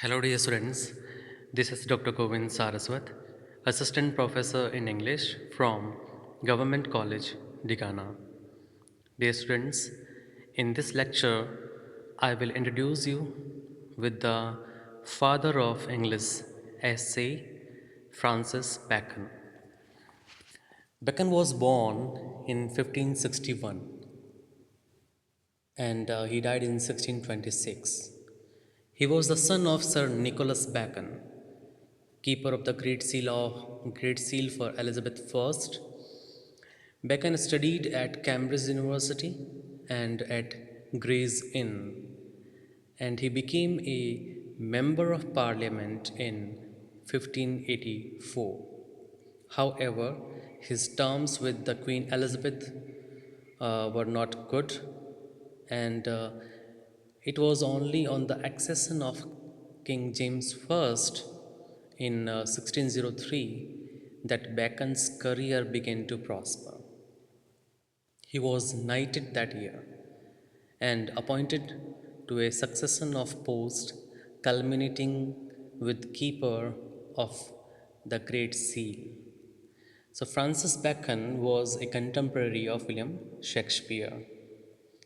Hello, dear students. This is Dr. Govind Saraswat, Assistant Professor in English from Government College, Digana. Dear students, in this lecture, I will introduce you with the father of English essay, Francis Bacon. Bacon was born in 1561 and he died in 1626. He was the son of Sir Nicholas Bacon, keeper of the Great Seal for Elizabeth I. Bacon studied at Cambridge University and at Gray's Inn, and he became a member of Parliament in 1584. However, his terms with the Queen Elizabeth were not good, and it was only on the accession of King James I in 1603 that Bacon's career began to prosper. He was knighted that year and appointed to a succession of posts culminating with Keeper of the Great Seal. So, Francis Bacon was a contemporary of William Shakespeare.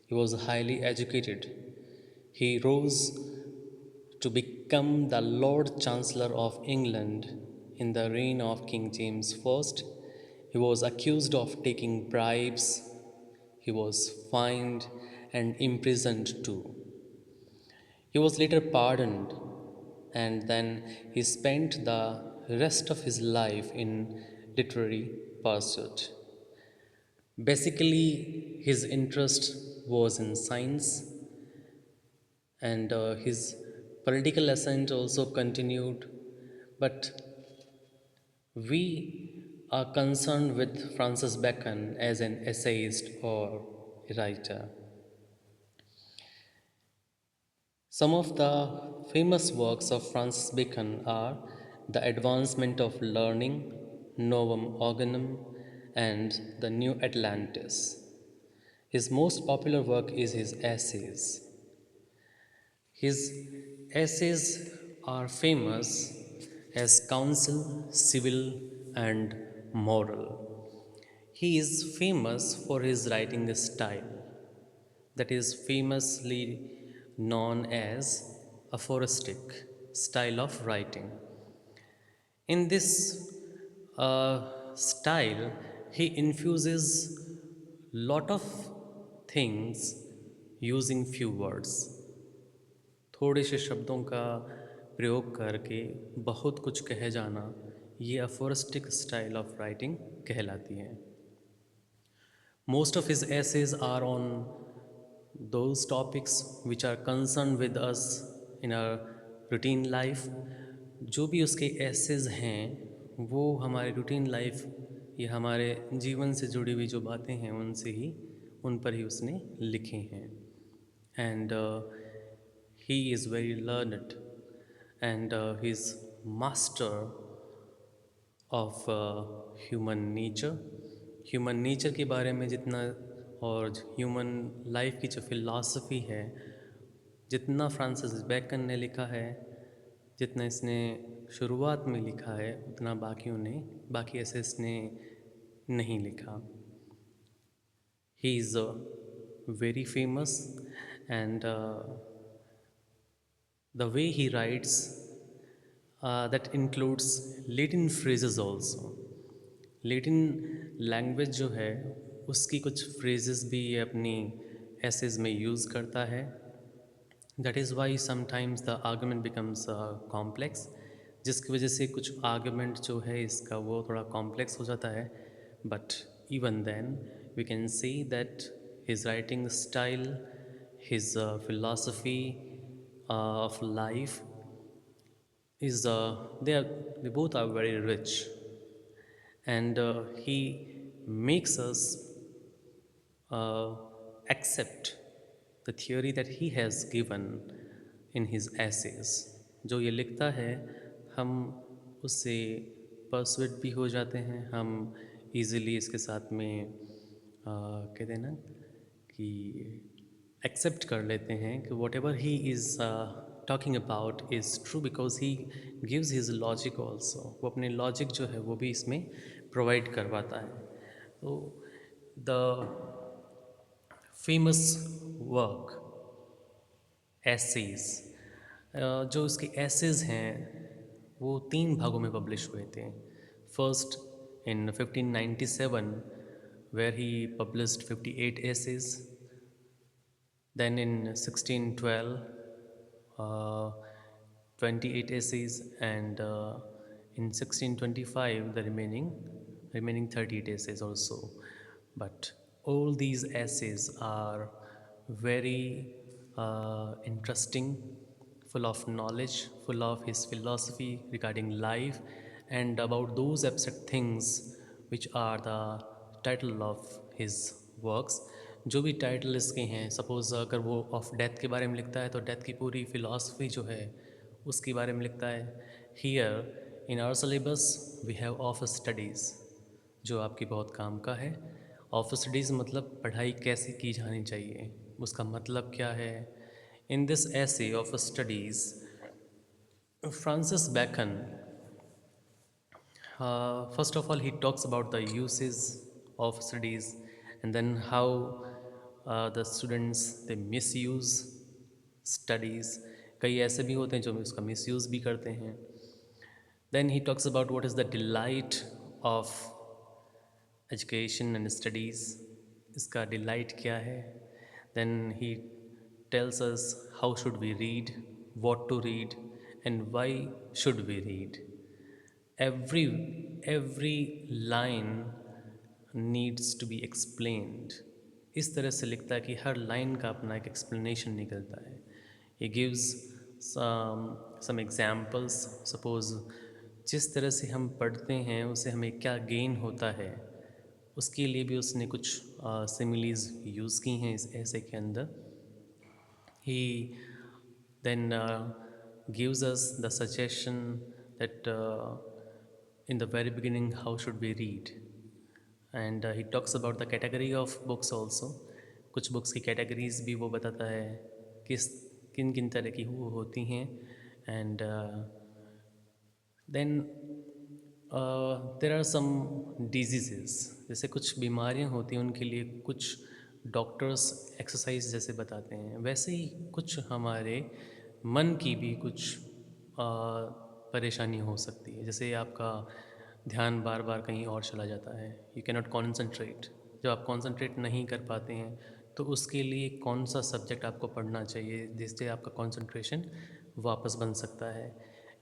He was highly educated. He rose to become the Lord Chancellor of England in the reign of King James I. He was accused of taking bribes. He was fined and imprisoned too. He was later pardoned and then he spent the rest of his life in literary pursuit. Basically, his interest was in science and his political ascent also continued. But we are concerned with Francis Bacon as an essayist or writer. Some of the famous works of Francis Bacon are The Advancement of Learning, Novum Organum, and The New Atlantis. His most popular work is his essays. His essays are famous as counsel, civil, and moral. He is famous for his writing style, that is famously known as aphoristic style of writing. In this style, he infuses lot of things using few words. थोड़े से शब्दों का प्रयोग करके बहुत कुछ कहे जाना, ये अफोरिस्टिक स्टाइल ऑफ राइटिंग कहलाती है. Most of his essays are on those topics which are concerned with us in our routine life. जो भी उसके essays हैं वो हमारे routine life या हमारे जीवन से जुड़ी हुई जो बातें हैं उनसे ही उन पर ही उसने लिखे हैं. And he is very learned and he's master of human nature. Human nature के बारे में जितना और ह्यूमन लाइफ की जो फिलॉसफी है, जितना फ्रांसिस बेकन ने लिखा है, जितना इसने शुरुआत में लिखा है, उतना बाकी ऐसे इसने नहीं लिखा. He is very famous and the way he writes that includes Latin phrases also. Latin language जो है उसकी कुछ phrases भी ये अपनी essays में use करता है. That is why sometimes the argument becomes complex, जिसकी वजह से कुछ argument जो है इसका वो थोड़ा complex हो जाता है. But even then we can see that his writing style, his philosophy of life is they both are very rich, and he makes us accept the theory that he has given in his essays. जो ये लिखता है हम उससे persuade भी हो जाते हैं, हम easily इसके साथ में कहते हैं ना कि एक्सेप्ट कर लेते हैं कि what ever he is talking about is true because he gives his logic also. वो अपने लॉजिक जो है वो भी इसमें प्रोवाइड करवाता है. तो द फेमस वर्क एसेज, जो उसके एसेज हैं वो तीन भागों में पब्लिश हुए थे. First in 1597 where he published 58 essays. Then in 1612, uh, 28 essays, and in 1625 the remaining 38 essays also. But all these essays are very interesting, full of knowledge, full of his philosophy regarding life and about those abstract things which are the title of his works. जो भी title इसके हैं, suppose अगर वो of death के बारे में लिखता है तो डेथ की पूरी फिलॉसफी जो है उसके बारे में लिखता है. Here in our syllabus we have of studies, जो आपकी बहुत काम का है. ऑफ स्टडीज़ मतलब पढ़ाई कैसे की जानी चाहिए, उसका मतलब क्या है. इन दिस ऐसे of studies, Francis bacon, first of all, he talks about the uses of studies, and then how the students they misuse studies. कई ऐसे भी होते हैं जो उसका misuse भी करते हैं. Then he talks about what is the delight of education and studies. इसका delight क्या है. Then he tells us how should we read, what to read, and why should we read. every line needs to be explained. इस तरह से लिखता है कि हर line का अपना एक एक्सप्लेनेशन निकलता है. He gives some examples. Suppose जिस तरह से हम पढ़ते हैं उससे हमें क्या गेन होता है, उसके लिए भी उसने कुछ सिमिलीज यूज़ की हैं इस ऐसे के अंदर. He then gives us the suggestion that in the very beginning how should we read, and he talks about the category of books also. कुछ बुक्स की कैटेगरीज भी वो बताता है किस किन किन तरह की वो होती हैं. And then there are some diseases, जैसे कुछ बीमारियां होती हैं उनके लिए कुछ डॉक्टर्स एक्सरसाइज जैसे बताते हैं, वैसे ही कुछ हमारे मन की भी कुछ परेशानी हो सकती है. जैसे आपका ध्यान बार बार कहीं और चला जाता है, यू कैन नॉट कॉन्सेंट्रेट. जब आप कॉन्सेंट्रेट नहीं कर पाते हैं तो उसके लिए कौन सा सब्जेक्ट आपको पढ़ना चाहिए जिससे आपका कॉन्सेंट्रेशन वापस बन सकता है.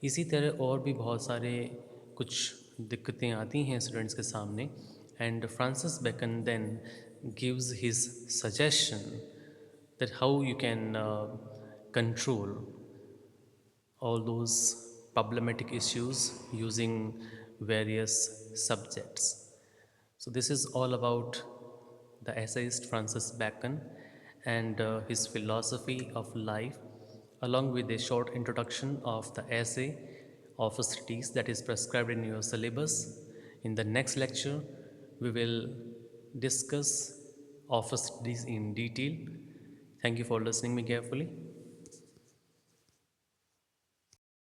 इसी तरह और भी बहुत सारे कुछ दिक्कतें आती हैं स्टूडेंट्स के सामने. And Francis Bacon then gives his suggestion that how you can control all those problematic issues using various subjects. So this is all about the essayist Francis Bacon and his philosophy of life, along with a short introduction of the essay of studies that is prescribed in your syllabus. In the next lecture, we will discuss office studies in detail. Thank you for listening me carefully.